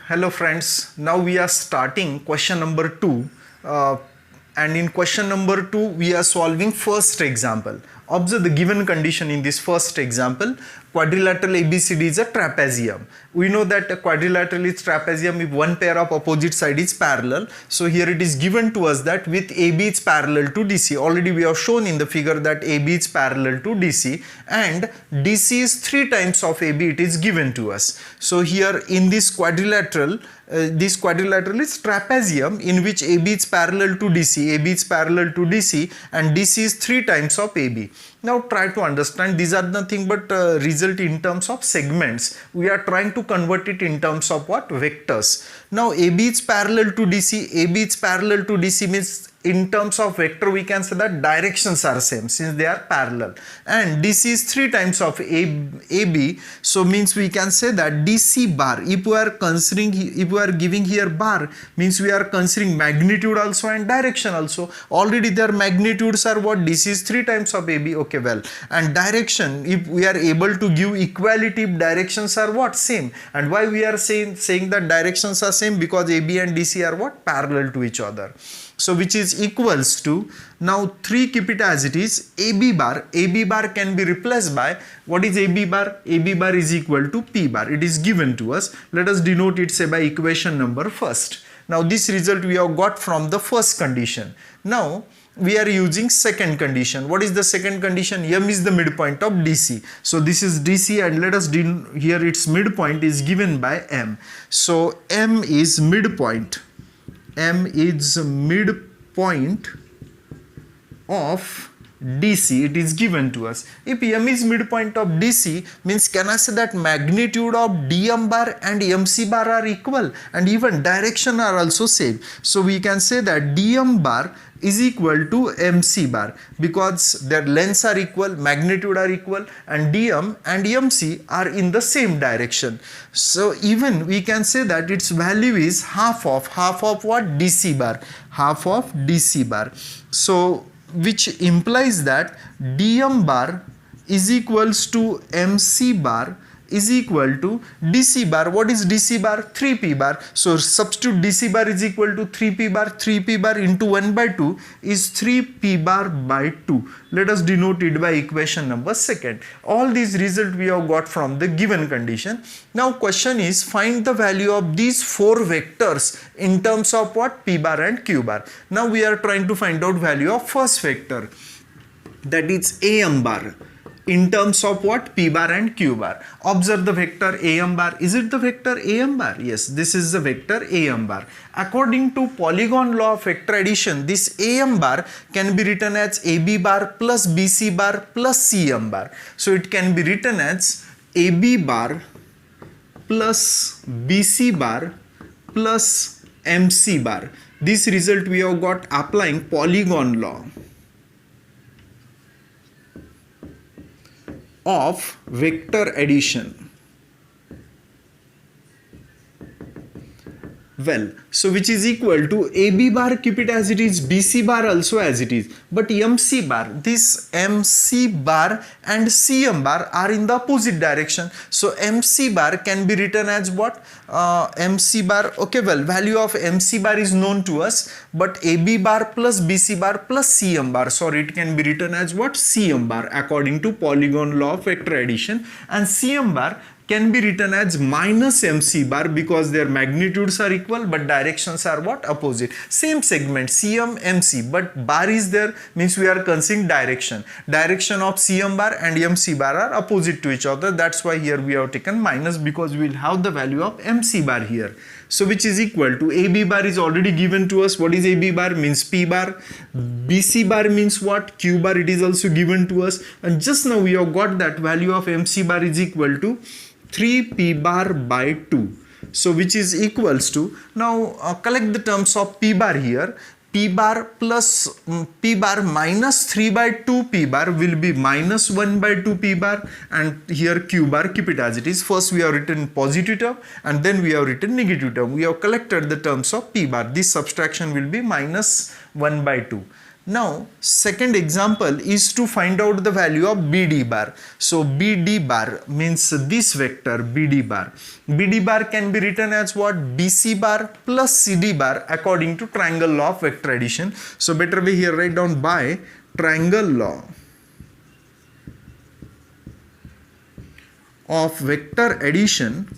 Hello friends, now we are starting question number 2 and in question number 2 we are solving first example. Observe the given condition in this first example. Quadrilateral ABCD is a trapezium. We know that a quadrilateral is trapezium if one pair of opposite side is parallel. So here it is given to us that with AB is parallel to DC. Already we have shown in the figure that AB is parallel to DC and DC is 3 times of AB, it is given to us. So here in this quadrilateral is trapezium in which AB is parallel to DC, AB is parallel to DC and DC is 3 times of AB. Now try to understand, these are nothing but result in terms of segments. We are trying to convert it in terms of what? Vectors. Now AB is parallel to DC, AB is parallel to DC means in terms of vector we can say that directions are same since they are parallel, and DC is 3 times of AB, so means we can say that DC bar, if we are giving here bar, means we are considering magnitude also and direction also. Already their magnitudes are what? DC is 3 times of AB, okay, well, and direction, if we are able to give equality, directions are what? Same. And why we are saying that directions are same? Because AB and DC are what? Parallel to each other. So which is equals to, now 3 keep it as it is, AB bar can be replaced by, what is AB bar? AB bar is equal to P bar. It is given to us. Let us denote it say by equation number first. Now this result we have got from the first condition. Now we are using second condition. What is the second condition? M is the midpoint of DC. So this is DC and let us here its midpoint is given by M. So M is midpoint. M is midpoint of DC, it is given to us. If M is midpoint of DC, means can I say that magnitude of DM bar and MC bar are equal and even direction are also same. So we can say that DM bar is equal to MC bar because their lengths are equal, magnitude are equal, and DM and MC are in the same direction. So even we can say that its value is half of what? DC bar, half of DC bar. So which implies that DM bar is equals to MC bar is equal to DC bar. What is DC bar? 3P bar. So substitute DC bar is equal to 3P bar. 3P bar into 1 by 2 is 3P bar by 2. Let us denote it by equation number second. All these results we have got from the given condition. Now question is find the value of these 4 vectors in terms of what? P bar and Q bar. Now we are trying to find out value of first vector, that is AM bar, in terms of what? P bar and Q bar. Observe the vector AM bar. Is it the vector AM bar? Yes, this is the vector AM bar. According to Polygon law of vector addition, this AM bar can be written as AB bar plus BC bar plus CM bar. So it can be written as AB bar plus BC bar plus MC bar. This result we have got applying Polygon law of vector addition. Well, so which is equal to AB bar, keep it as it is, BC bar also as it is, but MC bar, this MC bar and CM bar are in the opposite direction. So MC bar can be written as what? MC bar, okay, well, value of MC bar is known to us, but AB bar plus BC bar plus CM bar, sorry, it can be written as what? CM bar according to Polygon law of vector addition, and CM bar can be written as minus MC bar because their magnitudes are equal but directions are what? Opposite. Same segment CM MC, but bar is there means we are considering direction. Direction of CM bar and MC bar are opposite to each other. That's why here we have taken minus because we will have the value of MC bar here. So which is equal to AB bar is already given to us. What is AB bar? Means P bar. BC bar means what? Q bar, it is also given to us. And just now we have got that value of MC bar is equal to 3P bar by 2. So which is equals to, now collect the terms of P bar here. P bar plus P bar minus 3 by 2 P bar will be minus 1 by 2 P bar, and here Q bar keep it as it is. First we have written positive term and then we have written negative term. We have collected the terms of P bar. This subtraction will be minus 1 by 2. Now second example is to find out the value of BD bar. So BD bar means this vector BD bar. BD bar can be written as what? BC bar plus CD bar according to triangle law of vector addition. So better way here, write down by triangle law of vector addition.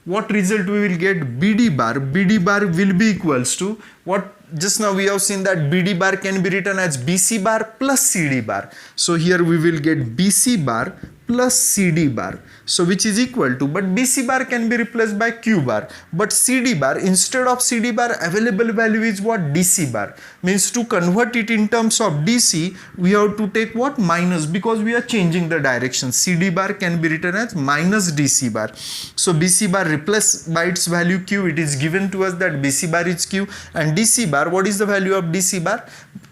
What result we will get? BD bar. BD bar will be equals to what? Just now we have seen that BD bar can be written as BC bar plus CD bar. So here we will get BC bar plus CD bar. So which is equal to, but BC bar can be replaced by Q bar, but CD bar, instead of CD bar, available value is what? DC bar. Means to convert it in terms of DC, we have to take what? Minus, because we are changing the direction. CD bar can be written as minus DC bar. So BC bar replaced by its value Q. It is given to us that BC bar is Q, and DC bar, what is the value of DC bar?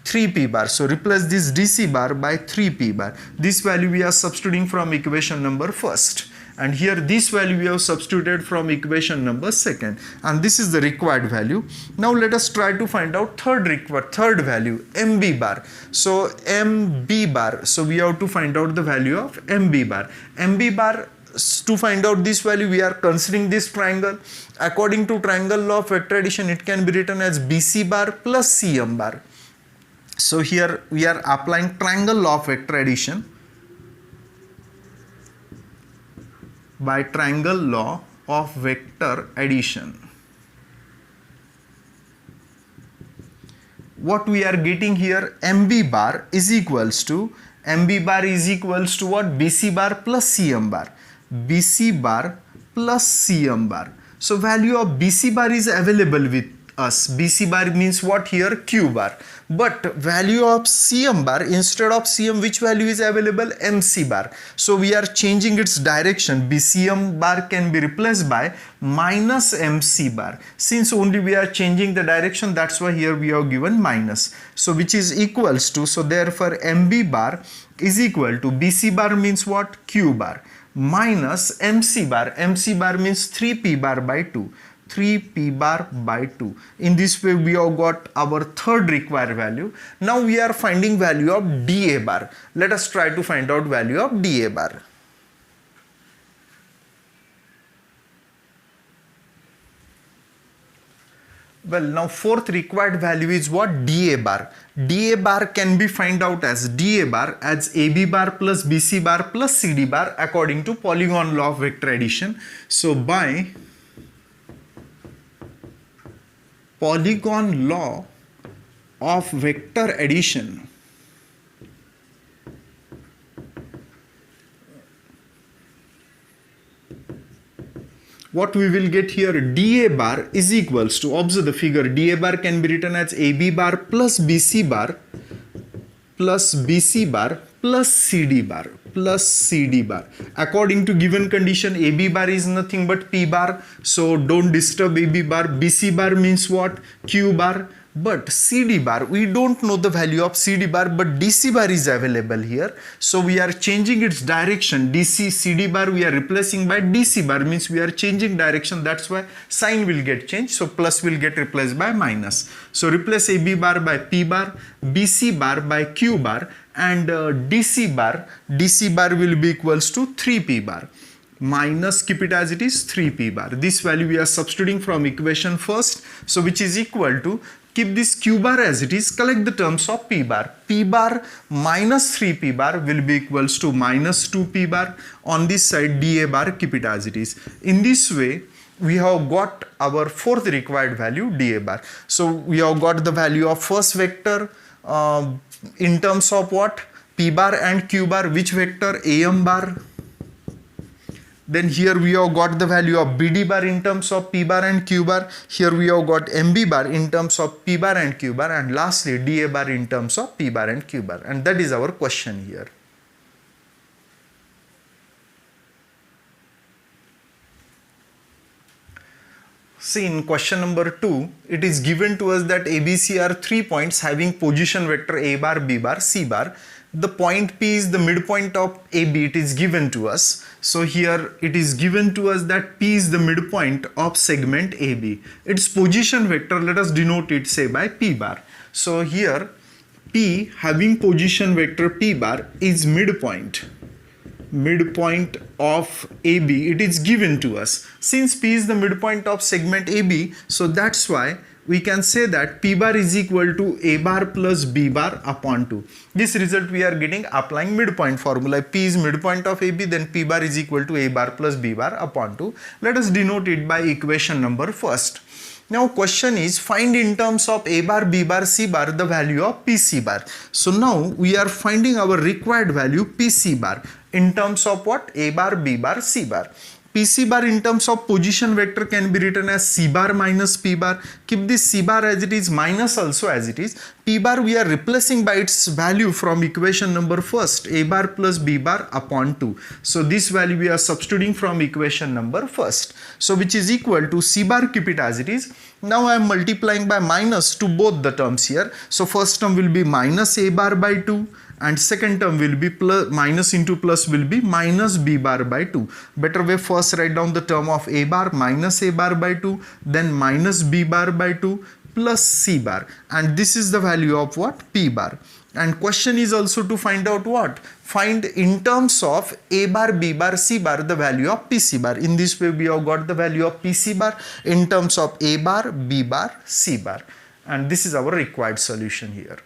3p bar. So replace this DC bar by 3p bar. This value we are substituting from equation number first, and here this value we have substituted from equation number second, and this is the required value. Now let us try to find out third value, MB bar. So MB bar, so we have to find out the value of MB bar. MB bar, to find out this value, we are considering this triangle. According to triangle law of vector addition, it can be written as BC bar plus CM bar. So here we are applying triangle law of vector addition by triangle law of vector addition. What we are getting here, MB bar is equals to what? BC bar plus CM bar. BC bar plus CM bar. So value of BC bar is available with us. BC bar means what here? Q bar. But value of CM bar, instead of CM, which value is available? MC bar. So we are changing its direction. BCM bar can be replaced by minus MC bar. Since only we are changing the direction, that's why here we have given minus. So which is equals to, so therefore MB bar is equal to BC bar means what? Q bar minus MC bar. MC bar means 3p bar by 2. 3p bar by 2. In this way we have got our third required value. Now we are finding value of DA bar. Let us try to find out value of DA bar. Well, now fourth required value is what? DA bar. DA bar can be find out as DA bar as AB bar plus BC bar plus CD bar according to polygon law of vector addition. So by polygon law of vector addition, what we will get here, DA bar is equals to, observe the figure, DA bar can be written as AB bar plus BC bar plus BC bar plus CD bar plus CD bar. According to given condition, AB bar is nothing but P bar, so don't disturb AB bar. BC bar means what? Q bar. But CD bar, we don't know the value of CD bar, but DC bar is available here. So we are changing its direction. DC, CD bar we are replacing by DC bar, means we are changing direction. That's why sign will get changed. So plus will get replaced by minus. So replace AB bar by P bar, BC bar by Q bar, and DC bar will be equals to 3P bar. Minus, keep it as it is, 3P bar. This value we are substituting from equation first. So which is equal to, keep this Q bar as it is, collect the terms of P bar. P bar minus 3P bar will be equals to minus 2P bar. On this side, DA bar, keep it as it is. In this way, we have got our fourth required value, DA bar. So we have got the value of first vector in terms of what? P bar and Q bar. Which vector? AM bar. Then here we have got the value of BD bar in terms of P bar and Q bar. Here we have got MB bar in terms of P bar and Q bar, and lastly DA bar in terms of P bar and Q bar. And that is our question here. See, in question number 2, it is given to us that ABC are 3 points having position vector A bar, B bar, C bar. The point P is the midpoint of AB, it is given to us. So here it is given to us that P is the midpoint of segment AB. Its position vector, let us denote it say by P bar. So here P having position vector P bar is midpoint of AB, it is given to us. Since P is the midpoint of segment AB, so that's why we can say that P bar is equal to A bar plus B bar upon 2. This result we are getting applying midpoint formula. P is midpoint of AB, then P bar is equal to A bar plus B bar upon 2. Let us denote it by equation number first. Now question is, find in terms of A bar, B bar, C bar the value of PC bar. So now we are finding our required value PC bar in terms of what? A bar, B bar, C bar. PC bar in terms of position vector can be written as C bar minus P bar. Keep this C bar as it is, minus also as it is. P bar we are replacing by its value from equation number first, A bar plus B bar upon 2. So this value we are substituting from equation number first. So which is equal to C bar, keep it as it is. Now I am multiplying by minus to both the terms here. So first term will be minus A bar by 2. And second term will be plus, minus into plus will be minus B bar by 2. Better way, first write down the term of A bar minus A bar by 2, then minus B bar by 2 plus C bar, and this is the value of what? P bar. And question is also to find out what? Find in terms of A bar, B bar, C bar the value of PC bar. In this way we have got the value of PC bar in terms of A bar, B bar, C bar, and this is our required solution here.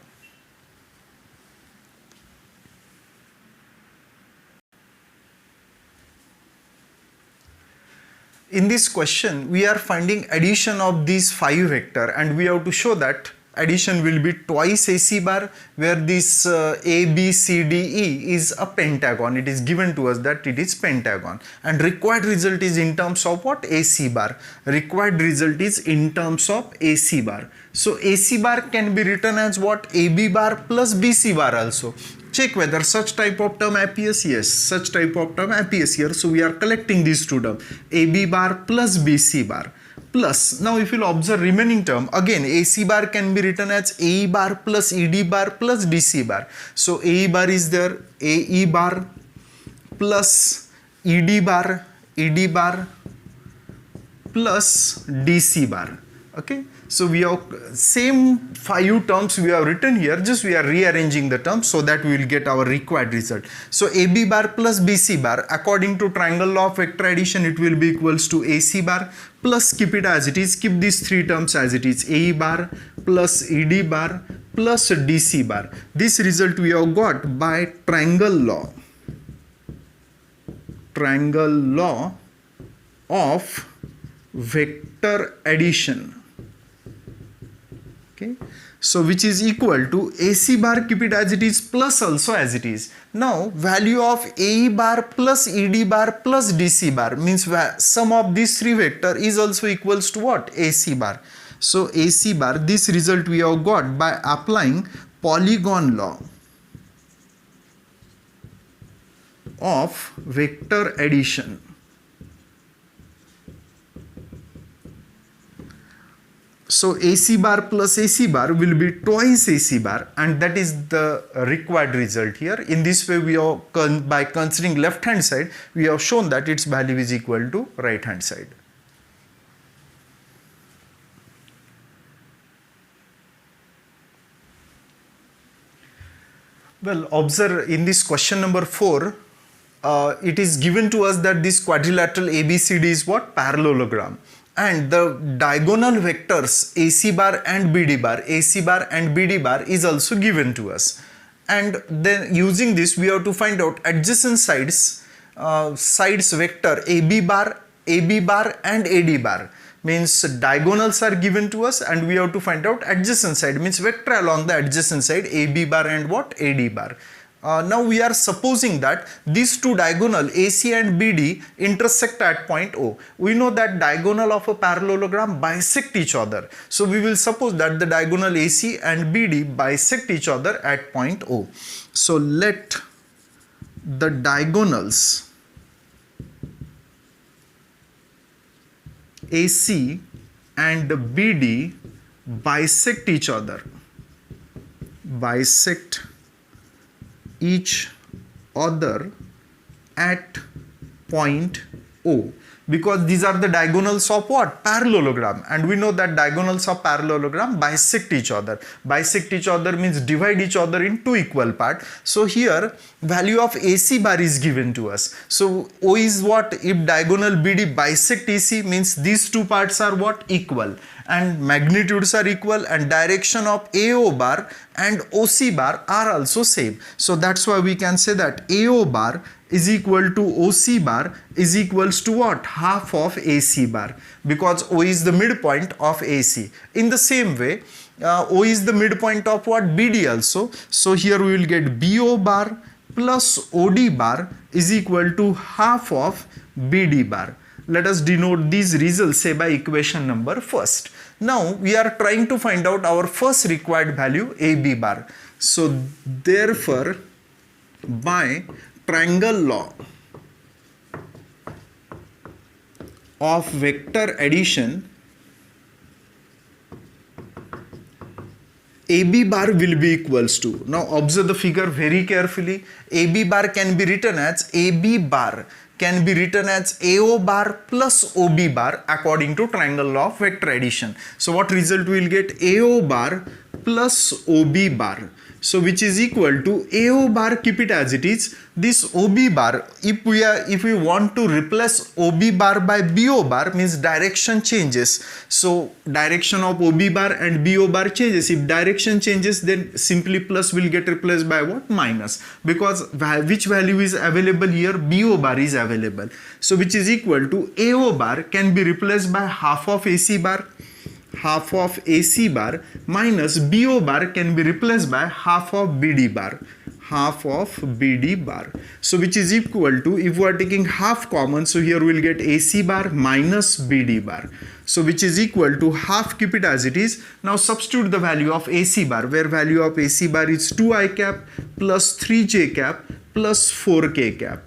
In this question, we are finding addition of these 5 vector, and we have to show that addition will be twice AC bar, where this A, B, C, D, E is a pentagon. It is given to us that it is pentagon, and required result is in terms of what? AC bar. Required result is in terms of AC bar. So AC bar can be written as what? AB bar plus BC bar also. Check whether such type of term appears. Yes, such type of term appears here. So we are collecting these two terms, AB bar plus BC bar plus. Now if you observe remaining term, again AC bar can be written as AE bar plus ED bar plus DC bar. So AE bar is there, AE bar plus ED bar plus DC bar. Okay, so we have same 5 terms we have written here, just we are rearranging the terms so that we will get our required result. So AB bar plus BC bar, according to triangle law of vector addition, it will be equals to AC bar plus, keep it as it is, keep these 3 terms as it is, AE bar plus ED bar plus DC bar. This result we have got by triangle law of vector addition. Okay, so which is equal to AC bar, keep it as it is, plus also as it is. Now value of AE bar plus ED bar plus DC bar means sum of these 3 vector is also equals to what? AC bar. So AC bar, this result we have got by applying polygon law of vector addition. So AC bar plus AC bar will be twice AC bar, and that is the required result here. In this way we have, by considering left hand side, we have shown that its value is equal to right hand side. Well, observe in this question number 4, it is given to us that this quadrilateral ABCD is what? Parallelogram. And the diagonal vectors AC bar and BD bar, AC bar and BD bar is also given to us. And then using this we have to find out adjacent sides, vector AB bar and AD bar. Means diagonals are given to us and we have to find out adjacent side, means vector along the adjacent side, AB bar and what? AD bar. Now we are supposing that these two diagonal AC and BD intersect at point O. We know that diagonal of a parallelogram bisect each other. So we will suppose that the diagonal AC and BD bisect each other at point O. So let the diagonals AC and BD bisect each other. Bisect each other at point O, because these are the diagonals of what? Parallelogram, and we know that diagonals of parallelogram bisect each other. Bisect each other means divide each other in two equal parts. So here value of AC bar is given to us. So O is what? If diagonal BD bisect AC means these two parts are what? Equal, and magnitudes are equal, and direction of AO bar and OC bar are also same. So that's why we can say that AO bar is equal to OC bar is equals to what? Half of AC bar, because O is the midpoint of AC. In the same way, O is the midpoint of what? BD also. So here we will get BO bar plus OD bar is equal to half of BD bar. Let us denote these results say by equation number first. Now we are trying to find out our first required value, AB bar. So therefore, by triangle law of vector addition, AB bar will be equals to, now observe the figure very carefully, AB bar can be written as AB bar can be written as AO bar plus OB bar according to triangle law of vector addition. So what result we will get? AO bar plus OB bar. So which is equal to AO bar, keep it as it is. This OB bar, if we want to replace OB bar by BO bar, means direction changes. So direction of OB bar and BO bar changes. If direction changes, then simply plus will get replaced by what? Minus, because which value is available here? BO bar is available. So which is equal to AO bar can be replaced by half of AC bar. Half of AC bar minus BO bar can be replaced by half of BD bar. Half of BD bar. So which is equal to, if we are taking half common, so here we will get AC bar minus BD bar. So which is equal to half, keep it as it is. Now substitute the value of AC bar, where value of AC bar is 2I cap plus 3J cap plus 4K cap,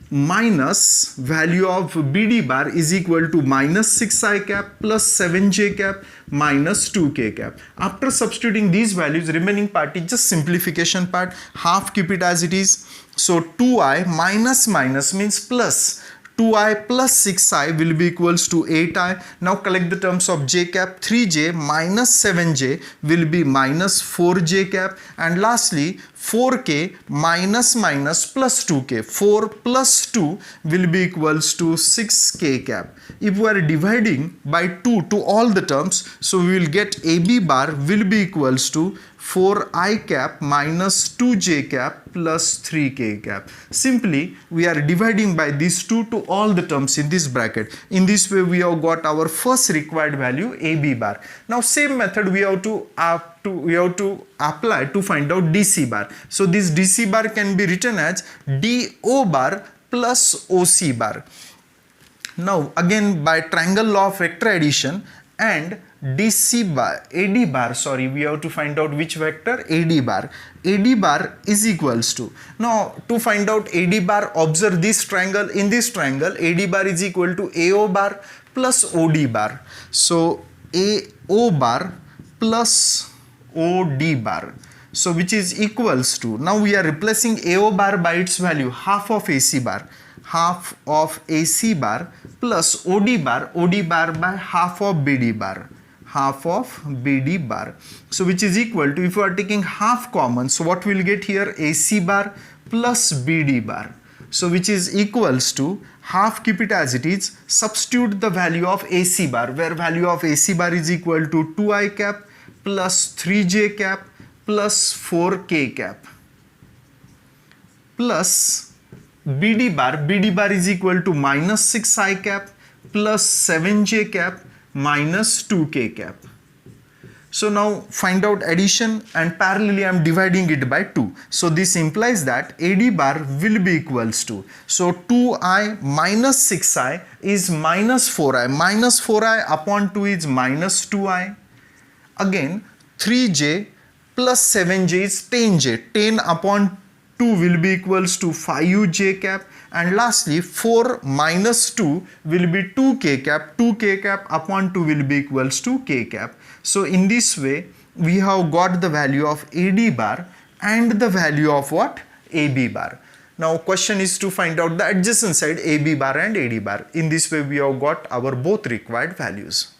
minus value of BD bar is equal to minus 6I cap plus 7J cap minus 2K cap. After substituting these values, remaining part is just simplification part. Half, keep it as it is. So 2I minus minus means plus. 2I plus 6I will be equals to 8I. Now collect the terms of J cap. 3J minus 7J will be minus 4J cap. And lastly, 4K minus minus plus 2K. 4 plus 2 will be equals to 6K cap. If we are dividing by 2 to all the terms, so we will get AB bar will be equals to 4I cap minus 2J cap plus 3K cap. Simply, we are dividing by these two to all the terms in this bracket. In this way, we have got our first required value, AB bar. Now, same method we have to apply to find out DC bar. So this DC bar can be written as DO bar plus OC bar. Now again, by triangle law of vector addition and DC bar, AD bar, sorry, we have to find out which vector? AD bar. AD bar is equals to, now to find out AD bar, observe this triangle. In this triangle, AD bar is equal to AO bar plus OD bar. So AO bar plus OD bar. So which is equals to, now we are replacing AO bar by its value, half of AC bar. Half of AC bar plus OD bar by half of BD bar. Half of BD bar. So which is equal to, if you are taking half common, so what we will get here? AC bar plus BD bar. So which is equals to half, keep it as it is. Substitute the value of AC bar, where value of AC bar is equal to 2I cap plus 3J cap plus 4K cap plus BD bar is equal to minus 6I cap plus 7J cap minus 2K cap. So now find out addition, and parallelly I am dividing it by 2. So this implies that AD bar will be equals to, so 2I minus 6I is minus 4I. Minus 4I upon 2 is minus 2I. Again 3J plus 7J is 10J. 10 upon 2 will be equals to 5u j cap, and lastly 4 minus 2 will be 2k cap. 2k cap upon 2 will be equals to k cap. So in this way we have got the value of AD bar and the value of what? AB bar. Now question is to find out the adjacent side AB bar and AD bar. In this way we have got our both required values.